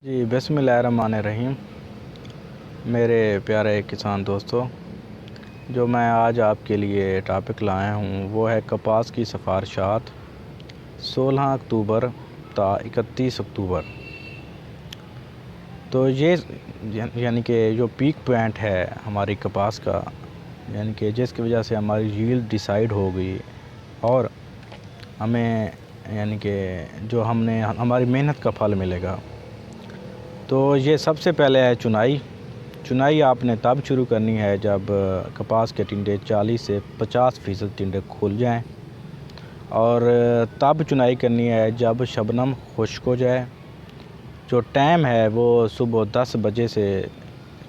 جی بسم اللہ الرحمن الرحیم۔ میرے پیارے کسان دوستو، جو میں آج آپ کے لیے ٹاپک لایا ہوں وہ ہے کپاس کی سفارشات 16 اکتوبر تا 31 اکتوبر۔ تو یہ یعنی کہ جو پیک پوائنٹ ہے ہماری کپاس کا، یعنی کہ جس کی وجہ سے ہماری ییلڈ ڈیسائیڈ ہو گئی اور ہمیں یعنی کہ جو ہماری محنت کا پھل ملے گا۔ تو یہ سب سے پہلے ہے چنائی آپ نے تب شروع کرنی ہے جب کپاس کے ٹنڈے 40 سے 50% ٹنڈے کھل جائیں، اور تب چنائی کرنی ہے جب شبنم خشک ہو جائے۔ جو ٹائم ہے وہ صبح 10 بجے سے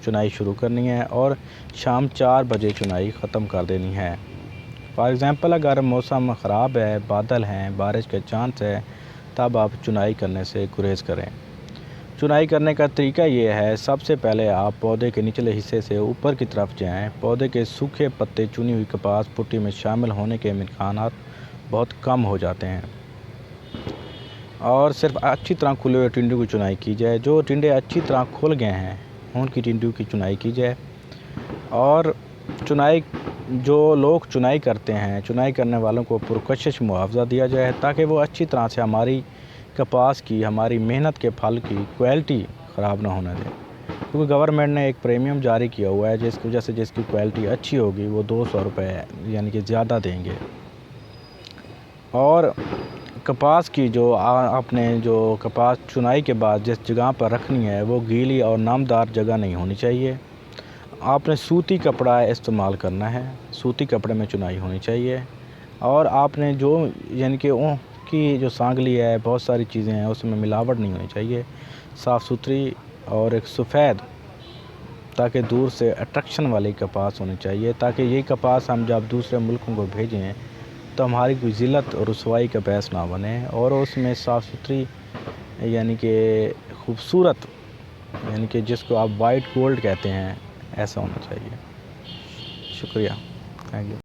چنائی شروع کرنی ہے اور شام 4 بجے چنائی ختم کر دینی ہے۔ فار ایگزامپل اگر موسم خراب ہے، بادل ہیں، بارش کے چانس ہے، تب آپ چنائی کرنے سے گریز کریں۔ چنائی کرنے کا طریقہ یہ ہے، سب سے پہلے آپ پودے کے نچلے حصے سے اوپر کی طرف جائیں۔ پودے کے سوکھے پتے چنی ہوئی کپاس پٹی میں شامل ہونے کے امکانات بہت کم ہو جاتے ہیں، اور صرف اچھی طرح کھلے ہوئے ٹنڈوں کی چنائی کی جائے۔ جو ٹنڈے اچھی طرح کھل گئے ہیں ان کی ٹنڈوں کی چنائی کی جائے، اور جو لوگ چنائی کرتے ہیں، چنائی کرنے والوں کو پرکشش معاوضہ دیا جائے تاکہ وہ اچھی طرح سے ہماری کپاس کی، ہماری محنت کے پھل کی کوالٹی خراب نہ ہونے دیں، کیونکہ گورنمنٹ نے ایک پریمیم جاری کیا ہوا ہے جس کی وجہ سے جس کی کوالٹی اچھی ہوگی وہ 200 روپے یعنی کہ زیادہ دیں گے۔ اور کپاس کی جو آپ نے جو کپاس چنائی کے بعد جس جگہ پر رکھنی ہے وہ گیلی اور نمدار جگہ نہیں ہونی چاہیے۔ آپ نے سوتی کپڑا استعمال کرنا ہے، سوتی کپڑے میں چنائی ہونی چاہیے، اور آپ نے جو یعنی کہ اون کی جو سانگلی ہے، بہت ساری چیزیں ہیں، اس میں ملاوٹ نہیں ہونی چاہیے، صاف ستھری اور ایک سفید، تاکہ دور سے اٹریکشن والی کپاس ہونی چاہیے، تاکہ یہ کپاس ہم جب دوسرے ملکوں کو بھیجیں تو ہماری کوئی ذلت اور رسوائی کا باعث نہ بنے، اور اس میں صاف ستھری یعنی کہ خوبصورت، یعنی کہ جس کو آپ وائٹ گولڈ کہتے ہیں، ایسا ہونا چاہیے۔ شکریہ، تھینک یو۔